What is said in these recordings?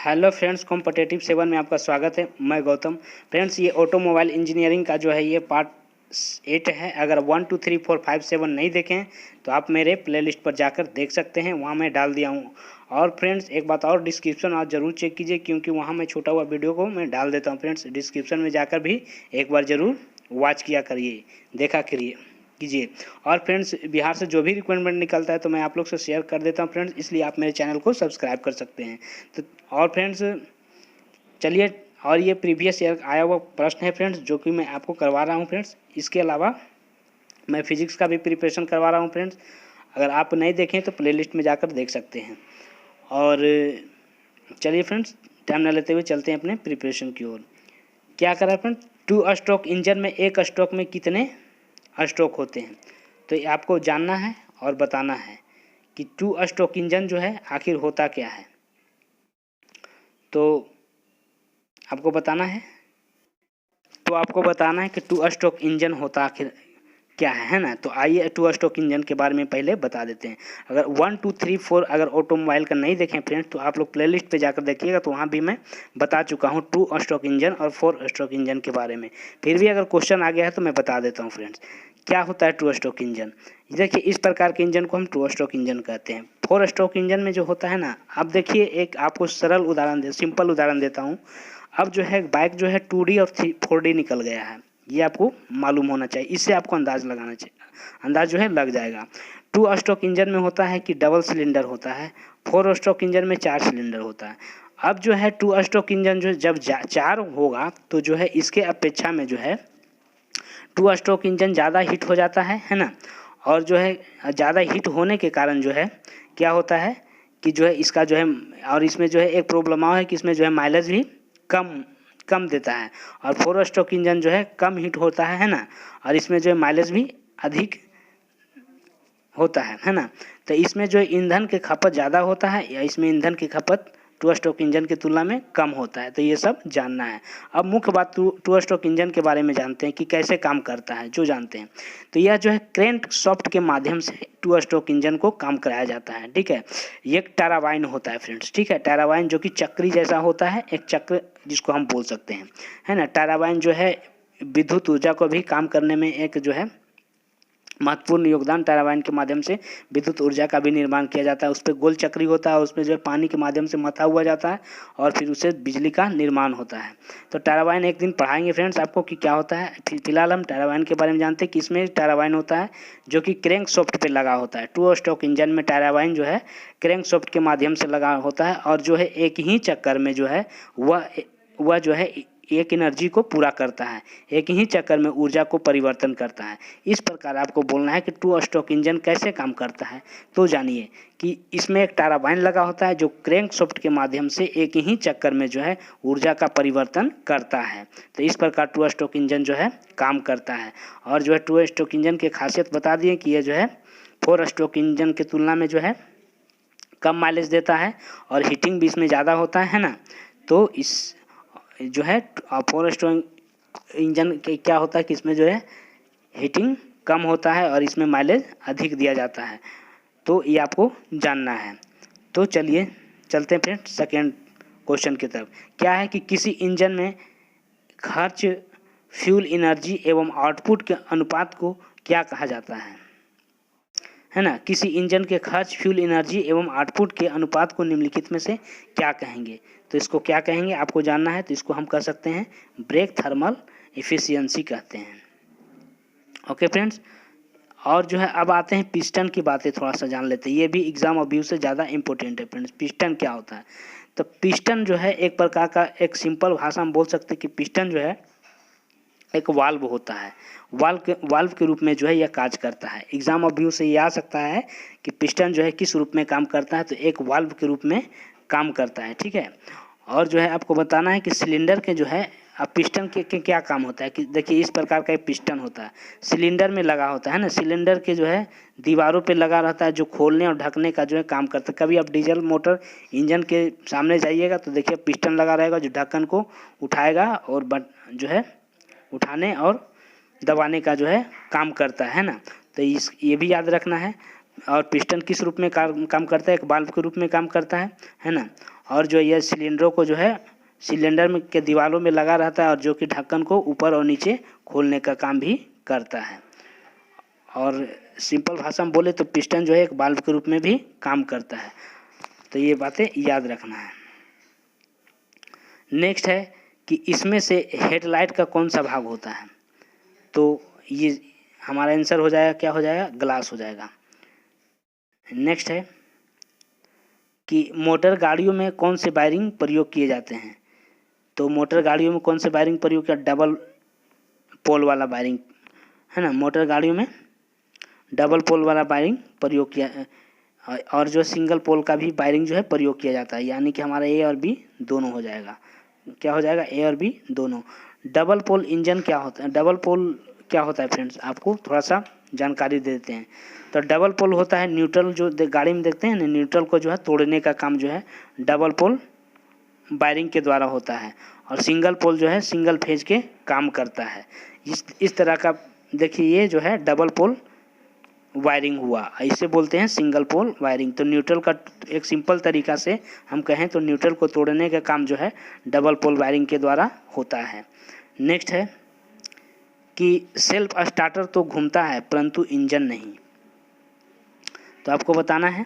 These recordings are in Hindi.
हेलो फ्रेंड्स, कॉम्पिटिटिव 7 में आपका स्वागत है। मैं गौतम। फ्रेंड्स, ये ऑटोमोबाइल इंजीनियरिंग का जो है ये पार्ट 8 है। अगर 1 2 3 4 5 7 नहीं देखें तो आप मेरे प्लेलिस्ट पर जाकर देख सकते हैं, वहाँ मैं डाल दिया हूँ। और फ्रेंड्स, एक बात और, डिस्क्रिप्शन आप ज़रूर चेक कीजिए क्योंकि वहाँ मैं छोटा हुआ वीडियो को मैं डाल देता हूँ। फ्रेंड्स, डिस्क्रिप्शन में जाकर भी एक बार ज़रूर वॉच किया करिए, देखा करिए कीजिए। और फ्रेंड्स, बिहार से जो भी रिक्वायरमेंट निकलता है तो मैं आप लोग से शेयर कर देता हूँ फ्रेंड्स, इसलिए आप मेरे चैनल को सब्सक्राइब कर सकते हैं। तो और फ्रेंड्स चलिए, और ये प्रीवियस ईयर आया हुआ प्रश्न है फ्रेंड्स, जो कि मैं आपको करवा रहा हूँ फ्रेंड्स। इसके अलावा मैं फिजिक्स का भी प्रिपरेशन करवा रहा हूँ फ्रेंड्स। अगर आप नहीं देखें तो प्लेलिस्ट में जाकर देख सकते हैं। और चलिए फ्रेंड्स, टाइम न लेते हुए चलते हैं अपने प्रिपरेशन की ओर। क्या करा फ्रेंड्स, 2 स्ट्रोक इंजन में एक स्ट्रोक में कितने स्ट्रोक होते हैं, तो ये आपको जानना है और बताना है कि 2 स्ट्रोक इंजन जो है आखिर होता क्या है। तो आपको बताना है कि 2 स्ट्रोक इंजन होता आखिर क्या है ना। तो आइए 2 स्ट्रोक इंजन के बारे में पहले बता देते हैं। अगर 1 2 3 4 अगर ऑटोमोबाइल का नहीं देखें फ्रेंड्स तो आप लोग प्लेलिस्ट पे जाकर देखिएगा, तो वहाँ भी मैं बता चुका हूँ 2 स्ट्रोक इंजन और 4 स्ट्रोक इंजन के बारे में। फिर भी अगर क्वेश्चन आ गया है तो मैं बता देता हूँ फ्रेंड्स, क्या होता है 2 स्ट्रोक इंजन। देखिए, इस प्रकार के इंजन को हम 2 स्ट्रोक इंजन कहते हैं। 4 स्ट्रोक इंजन में जो होता है ना, अब देखिए एक आपको सरल उदाहरण सिंपल उदाहरण देता हूँ। अब जो है बाइक जो है 2D और 4D निकल गया है, ये आपको मालूम होना चाहिए, इससे आपको अंदाज लगाना चाहिए, अंदाज जो है लग जाएगा। 2 स्ट्रोक इंजन में होता है कि डबल सिलेंडर होता है, 4 स्ट्रोक इंजन में 4 सिलेंडर होता है। अब जो है 2 स्ट्रोक इंजन जो जब 4 होगा तो जो है इसके अपेक्षा में जो है 2 स्ट्रोक इंजन ज़्यादा हीट हो जाता है ना। और जो है ज़्यादा हीट होने के कारण जो है क्या होता है कि जो है इसका जो है, और इसमें जो है एक प्रॉब्लम है कि इसमें जो है माइलेज भी कम देता है। और 4 स्ट्रोक इंजन जो है कम हीट होता है ना, और इसमें जो है माइलेज भी अधिक होता है ना। तो इसमें जो ईंधन की खपत ज़्यादा होता है या इसमें ईंधन की खपत 2 स्ट्रोक इंजन की तुलना में कम होता है, तो ये सब जानना है। अब मुख्य बात 2 स्ट्रोक इंजन के बारे में जानते हैं कि कैसे काम करता है, जो जानते हैं। तो यह जो है क्रैंक शाफ्ट के माध्यम से 2 स्ट्रोक इंजन को काम कराया जाता है, ठीक है। ये एक टरबाइन होता है फ्रेंड्स, ठीक है। टरबाइन जो कि चक्री जैसा होता है, एक चक्र जिसको हम बोल सकते हैं, है ना। टरबाइन जो है विद्युत ऊर्जा को भी काम करने में एक जो है महत्वपूर्ण योगदान, टरबाइन के माध्यम से विद्युत ऊर्जा का भी निर्माण किया जाता है। उस पर गोल चक्री होता है, उसमें जो है पानी के माध्यम से मथा हुआ जाता है और फिर उससे बिजली का निर्माण होता है। तो टरबाइन एक दिन पढ़ाएंगे फ्रेंड्स आपको कि क्या होता है। फिलहाल हम टरबाइन के बारे में जानते हैं कि इसमें टरबाइन होता है जो कि क्रैंक शाफ्ट पे लगा होता है। 2 स्ट्रोक इंजन में टरबाइन जो है क्रैंक शाफ्ट के माध्यम से लगा होता है और जो है एक ही चक्कर में जो है वह जो है एक एनर्जी को पूरा करता है, एक ही चक्कर में ऊर्जा को परिवर्तन करता है। इस प्रकार आपको बोलना है कि 2 स्ट्रोक इंजन कैसे काम करता है। तो जानिए कि इसमें एक टरबाइन लगा होता है जो क्रैंक शाफ्ट के माध्यम से एक ही चक्कर में जो है ऊर्जा का परिवर्तन करता है। तो इस प्रकार 2 स्ट्रोक इंजन जो है काम करता है। और जो है 2 स्ट्रोक इंजन की खासियत बता दिए कि ये जो है 4 स्ट्रोक इंजन की तुलना में जो है कम माइलेज देता है और हीटिंग भी इसमें ज़्यादा होता है ना। तो इस जो है 4 स्ट्रोक इंजन के क्या होता है कि इसमें जो है हीटिंग कम होता है और इसमें माइलेज अधिक दिया जाता है। तो ये आपको जानना है। तो चलिए चलते हैं फिर सेकेंड क्वेश्चन की तरफ। क्या है कि किसी इंजन में खर्च फ्यूल एनर्जी एवं आउटपुट के अनुपात को क्या कहा जाता है ना। किसी इंजन के खर्च फ्यूल एनर्जी एवं आउटपुट के अनुपात को निम्नलिखित में से क्या कहेंगे। तो इसको क्या कहेंगे आपको जानना है। तो इसको हम कह सकते हैं ब्रेक थर्मल एफिशिएंसी कहते हैं। ओके फ्रेंड्स, और जो है अब आते हैं पिस्टन की बातें थोड़ा सा जान लेते हैं। ये भी एग्जाम और व्यू से ज़्यादा इंपॉर्टेंट है फ्रेंड्स। पिस्टन क्या होता है। तो पिस्टन जो है एक प्रकार का, एक सिंपल भाषा में बोल सकते हैं कि पिस्टन जो है एक वाल्व होता है। वाल्व के रूप में जो है यह कार्य करता है। एग्जाम ऑफ व्यू से ये आ सकता है कि पिस्टन जो है किस रूप में काम करता है, तो एक वाल्व के रूप में काम करता है, ठीक है। और जो है आपको बताना है कि सिलेंडर के जो है अब पिस्टन के क्या काम होता है कि देखिए इस प्रकार का एक पिस्टन होता है, सिलेंडर में लगा होता है ना। सिलेंडर के जो है दीवारों पे लगा रहता है, जो खोलने और ढकने का जो है काम करता है। कभी आप डीजल मोटर इंजन के सामने जाइएगा तो देखिए पिस्टन लगा रहेगा जो ढक्कन को उठाएगा और जो है उठाने और दबाने का जो है काम करता है ना। तो ये भी याद रखना है। और पिस्टन किस रूप में काम करता है, एक वाल्व के रूप में काम करता है ना। और जो ये सिलेंडरों को जो है सिलेंडर में के दीवारों में लगा रहता है और जो कि ढक्कन को ऊपर और नीचे खोलने का काम भी करता है। और सिंपल भाषा में बोले तो पिस्टन जो है एक वाल्व के रूप में भी काम करता है। तो ये बातें याद रखना है। नेक्स्ट है कि इसमें से हेडलाइट का कौन सा भाग होता है, तो ये हमारा आंसर हो जाएगा, क्या हो जाएगा, ग्लास हो जाएगा। नेक्स्ट है कि मोटर गाड़ियों में कौन से वायरिंग प्रयोग किए जाते हैं, तो मोटर गाड़ियों में कौन से वायरिंग प्रयोग किया, डबल पोल वाला वायरिंग है ना, मोटर गाड़ियों में डबल पोल वाला वायरिंग प्रयोग किया, और जो सिंगल पोल का भी वायरिंग जो है प्रयोग किया जाता है, यानी कि हमारा ए और बी दोनों हो जाएगा। क्या हो जाएगा, ए और बी दोनों। डबल पोल इंजन क्या होता है, डबल पोल क्या होता है फ्रेंड्स, आपको थोड़ा सा जानकारी दे देते हैं। तो डबल पोल होता है न्यूट्रल, जो गाड़ी में देखते हैं ना, न्यूट्रल को जो है तोड़ने का काम जो है डबल पोल वायरिंग के द्वारा होता है। और सिंगल पोल जो है सिंगल फेज के काम करता है। इस तरह का देखिए, ये जो है डबल पोल वायरिंग हुआ, इसे बोलते हैं सिंगल पोल वायरिंग। तो न्यूट्रल का एक सिंपल तरीका से हम कहें तो न्यूट्रल को तोड़ने का काम जो है डबल पोल वायरिंग के द्वारा होता है। नेक्स्ट है कि सेल्फ स्टार्टर तो घूमता है परंतु इंजन नहीं, तो आपको बताना है।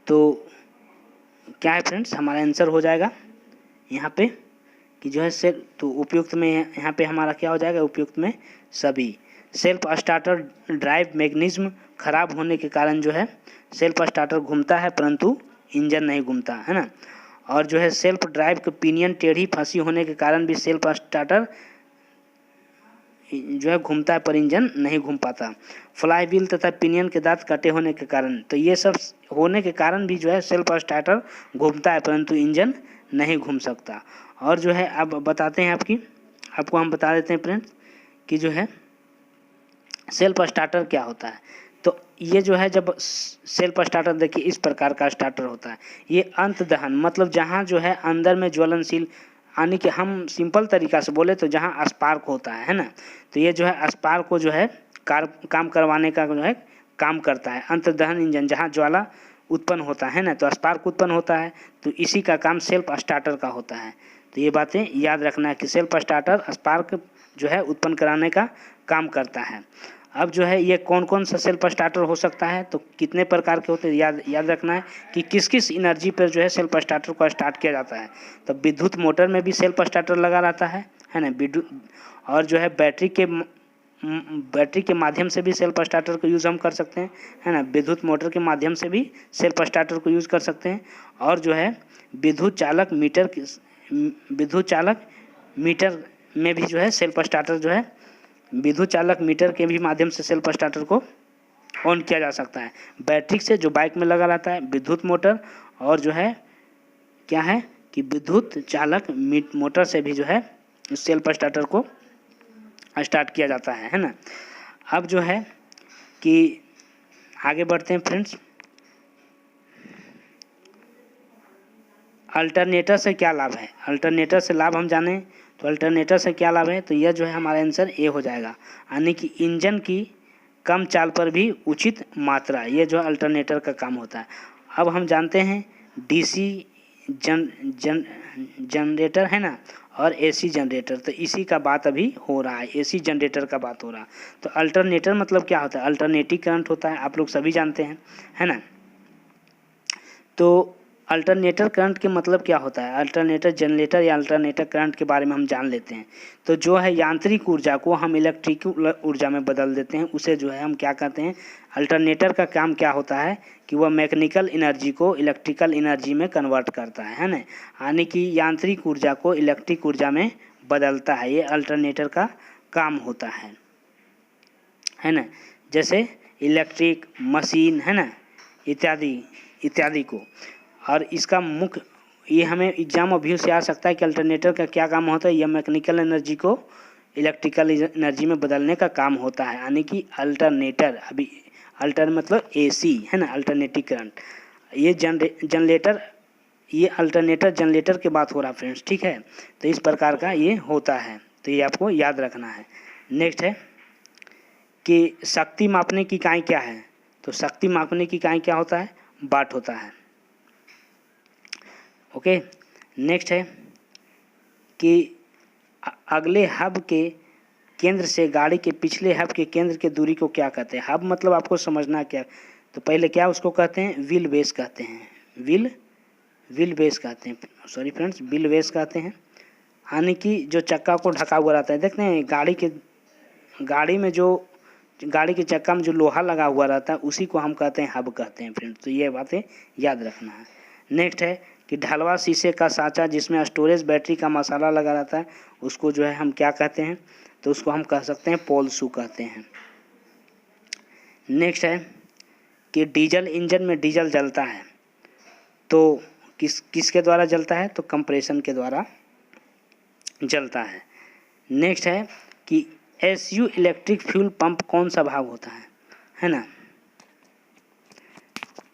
तो क्या है फ्रेंड्स, हमारा आंसर हो जाएगा यहाँ पे कि जो है सेल्फ, तो उपयुक्त में यहाँ पे हमारा क्या हो जाएगा, उपयुक्त में सभी। सेल्फ स्टार्टर ड्राइव मैकेनिज्म खराब होने के कारण जो है सेल्फ स्टार्टर घूमता है परंतु इंजन नहीं घूमता, है ना। और जो है सेल्फ ड्राइव के पिनियन टेढ़ी फंसी होने के कारण भी सेल्फ स्टार्टर जो है घूमता है पर इंजन नहीं घूम पाता। फ्लाई व्हील तथा पिनियन के दांत कटे होने के कारण, तो ये सब होने के कारण भी जो है सेल्फ स्टार्टर घूमता है परंतु इंजन नहीं घूम सकता। और जो है अब बताते हैं आपको हम बता देते हैं फ्रेंड्स कि जो है सेल्फ स्टार्टर क्या होता है। तो ये जो है जब सेल्फ स्टार्टर, देखिए इस प्रकार का स्टार्टर होता है। ये अंत दहन, मतलब जहाँ जो है अंदर में ज्वलनशील, यानी कि हम सिंपल तरीका से बोले तो जहाँ स्पार्क होता है ना, तो ये जो है स्पार्क को जो है काम करवाने का जो है काम करता है। अंत दहन इंजन, जहाँ ज्वाला उत्पन्न होता है ना, तो स्पार्क उत्पन्न होता है, तो इसी का काम सेल्फ स्टार्टर का होता है। तो ये बातें याद रखना है कि सेल्फ स्टार्टर स्पार्क जो है उत्पन्न कराने का काम करता है। अब जो है ये कौन कौन सा सेल्फ स्टार्टर हो सकता है, तो कितने प्रकार के होते हैं याद रखना है कि किस किस एनर्जी पर जो है सेल्फ स्टार्टर को स्टार्ट किया जाता है। तो विद्युत मोटर में भी सेल्फ स्टार्टर लगा रहता है ना, विद्युत, और जो है बैटरी के माध्यम से भी सेल्फ स्टार्टर को यूज़ हम कर सकते हैं, है ना। विद्युत मोटर के माध्यम से भी सेल्फ स्टार्टर को यूज़ कर सकते हैं। और जो है विद्युत चालक मीटर में भी जो है सेल्फ स्टार्टर जो है विद्युत चालक मीटर के भी माध्यम से सेल्फ स्टार्टर को ऑन किया जा सकता है। बैटरी से जो बाइक में लगा रहता है, विद्युत मोटर, और जो है क्या है कि विद्युत चालक मोटर से भी जो है सेल्फ स्टार्टर को स्टार्ट किया जाता है ना। अब जो है कि आगे बढ़ते हैं फ्रेंड्स। अल्टरनेटर से क्या लाभ है, अल्टरनेटर से लाभ हम जाने, तो अल्टरनेटर से क्या लाभ है, तो यह जो है हमारा आंसर ए हो जाएगा, यानी कि इंजन की कम चाल पर भी उचित मात्रा, ये जो अल्टरनेटर का काम होता है। अब हम जानते हैं डीसी जनरेटर है ना, और एसी जनरेटर, तो इसी का बात अभी हो रहा है, एसी जनरेटर का बात हो रहा है। तो अल्टरनेटर मतलब क्या होता है, अल्टरनेटिव करंट होता है, आप लोग सभी जानते हैं, है ना। तो अल्टरनेटर करंट के मतलब क्या होता है, अल्टरनेटर जनरेटर या अल्टरनेटर करंट के बारे में हम जान लेते हैं। तो जो है यांत्रिक ऊर्जा को हम इलेक्ट्रिकल ऊर्जा में बदल देते हैं, उसे जो है हम क्या कहते हैं, अल्टरनेटर का काम क्या होता है कि वह मैकेनिकल एनर्जी को इलेक्ट्रिकल एनर्जी में कन्वर्ट करता है ना, यानी कि यांत्रिक ऊर्जा को इलेक्ट्रिक ऊर्जा में बदलता है, ये अल्टरनेटर का काम होता है ना। जैसे इलेक्ट्रिक मशीन है ना, इत्यादि को। और इसका मुख्य, ये हमें एग्जाम अभी से आ सकता है कि अल्टरनेटर का क्या काम होता है, यह मैकेनिकल एनर्जी को इलेक्ट्रिकल एनर्जी में बदलने का काम होता है, यानी कि अल्टरनेटर, अभी अल्टर मतलब एसी है ना, अल्टरनेटिव करंट। ये जनरेटर, ये अल्टरनेटर जनरेटर की बात हो रहा है फ्रेंड्स, ठीक है। तो इस प्रकार का ये होता है, तो ये आपको याद रखना है। नेक्स्ट है कि शक्ति मापने की इकाई क्या है, तो शक्ति मापने की इकाई क्या होता है, वाट होता है। ओके। नेक्स्ट है कि अगले हब के केंद्र से गाड़ी के पिछले हब के केंद्र के दूरी को क्या कहते हैं। हब मतलब आपको समझना क्या, तो पहले क्या उसको कहते हैं, व्हील बेस कहते हैं, व्हील बेस कहते हैं, सॉरी फ्रेंड्स, व्हील बेस कहते हैं। यानी कि जो चक्का को ढका हुआ रहता है, देखते हैं गाड़ी के चक्का में जो लोहा लगा हुआ रहता है उसी को हम कहते हैं हब कहते हैं फ्रेंड्स। तो ये बातें याद रखना है। नेक्स्ट है कि ढलवा शीशे का साँचा जिसमें स्टोरेज बैटरी का मसाला लगा रहता है उसको जो है हम क्या कहते हैं, तो उसको हम कह सकते हैं पोल शू कहते हैं। नेक्स्ट है कि डीजल इंजन में डीजल जलता है तो किसके द्वारा जलता है, तो कंप्रेशन के द्वारा जलता है। नेक्स्ट है कि एसयू इलेक्ट्रिक फ्यूल पंप कौन सा भाग होता है ना,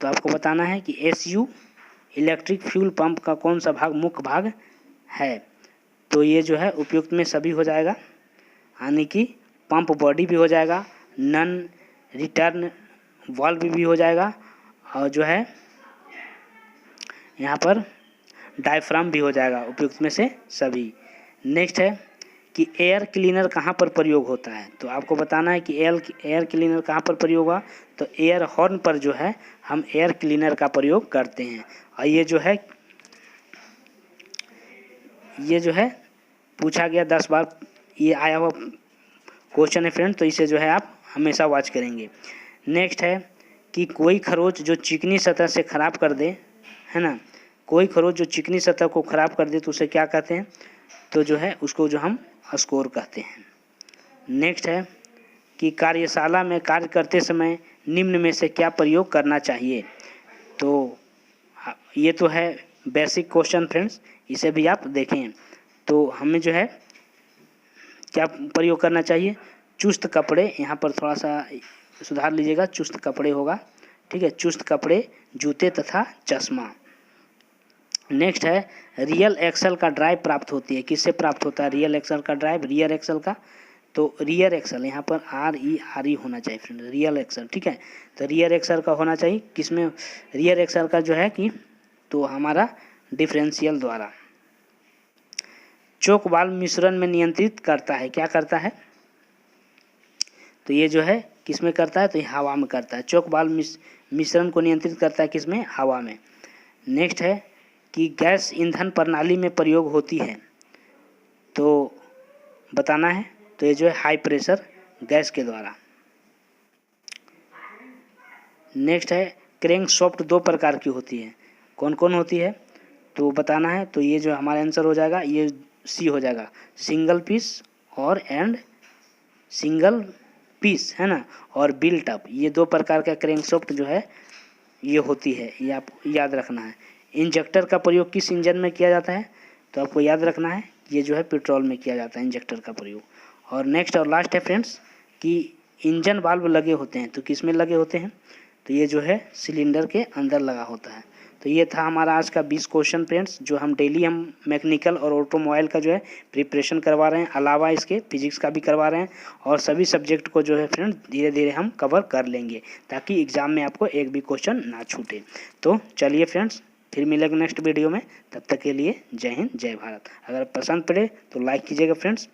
तो आपको बताना है कि एसयू इलेक्ट्रिक फ्यूल पंप का कौन सा भाग मुख्य भाग है। तो ये जो है उपयुक्त में सभी हो जाएगा, यानी कि पंप बॉडी भी हो जाएगा, नन रिटर्न वाल्व भी हो जाएगा, और जो है यहाँ पर डायफ्राम भी हो जाएगा, उपयुक्त में से सभी। नेक्स्ट है कि एयर क्लीनर कहाँ पर प्रयोग होता है, तो आपको बताना है कि एयर क्लीनर कहाँ पर प्रयोग हुआ, तो एयर हॉर्न पर जो है हम एयर क्लीनर का प्रयोग करते हैं। और ये जो है पूछा गया 10 बार ये आया हुआ क्वेश्चन है फ्रेंड, तो इसे जो है आप हमेशा वॉच करेंगे। नेक्स्ट है कि कोई खरोच जो चिकनी सतह से खराब कर दे, है ना, कोई खरोच जो चिकनी सतह को खराब कर दे तो उसे क्या कहते हैं, तो जो है उसको जो हम स्कोर कहते हैं। नेक्स्ट है कि कार्यशाला में कार्य करते समय निम्न में से क्या प्रयोग करना चाहिए, तो ये तो है बेसिक क्वेश्चन फ्रेंड्स, इसे भी आप देखें। तो हमें जो है क्या प्रयोग करना चाहिए, चुस्त कपड़े, यहाँ पर थोड़ा सा सुधार लीजिएगा, चुस्त कपड़े होगा, ठीक है, चुस्त कपड़े, जूते तथा चश्मा। नेक्स्ट है रियल एक्सल का ड्राइव प्राप्त होती है, किससे प्राप्त होता है रियल एक्सल का ड्राइव, रियर एक्सल का, तो रियर एक्सल यहाँ पर RE होना चाहिए फ्रेंड, रियल एक्सल, ठीक है। तो रियर एक्सल का होना चाहिए किसमें, रियर एक्सल का जो है कि तो हमारा डिफरेंशियल द्वारा। चोक वाल्व मिश्रण में नियंत्रित करता है, क्या करता है, तो ये जो है किसमें करता है, तो ये हवा में करता है। चोक वाल्व मिश्रण को नियंत्रित करता है किसमें, हवा में। नेक्स्ट है कि गैस ईंधन प्रणाली में प्रयोग होती है, तो बताना है, तो ये जो है हाई प्रेशर गैस के द्वारा। नेक्स्ट है क्रैंकशाफ्ट 2 प्रकार की होती है, कौन कौन होती है, तो बताना है, तो ये जो हमारा आंसर हो जाएगा ये सी हो जाएगा, सिंगल पीस और सिंगल पीस, है ना, और बिल्ट अप, ये 2 प्रकार का क्रैंकशाफ्ट जो है ये होती है, ये आप याद रखना है। इंजेक्टर का प्रयोग किस इंजन में किया जाता है, तो आपको याद रखना है ये जो है पेट्रोल में किया जाता है इंजेक्टर का प्रयोग। और नेक्स्ट और लास्ट है फ्रेंड्स कि इंजन वाल्व लगे होते हैं, तो किस में लगे होते हैं, तो ये जो है सिलेंडर के अंदर लगा होता है। तो ये था हमारा आज का 20 क्वेश्चन फ्रेंड्स, जो हम डेली हम मैकेनिकल और ऑटोमोबाइल का जो है प्रिपरेशन करवा रहे हैं, अलावा इसके फिजिक्स का भी करवा रहे हैं, और सभी सब्जेक्ट को जो है फ्रेंड्स धीरे धीरे हम कवर कर लेंगे ताकि एग्जाम में आपको एक भी क्वेश्चन ना छूटे। तो चलिए फ्रेंड्स फिर मिलेंगे नेक्स्ट वीडियो में, तब तक के लिए जय हिंद जय भारत। अगर पसंद पड़े तो लाइक कीजिएगा फ्रेंड्स,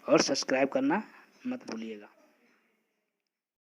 और सब्सक्राइब करना मत भूलिएगा।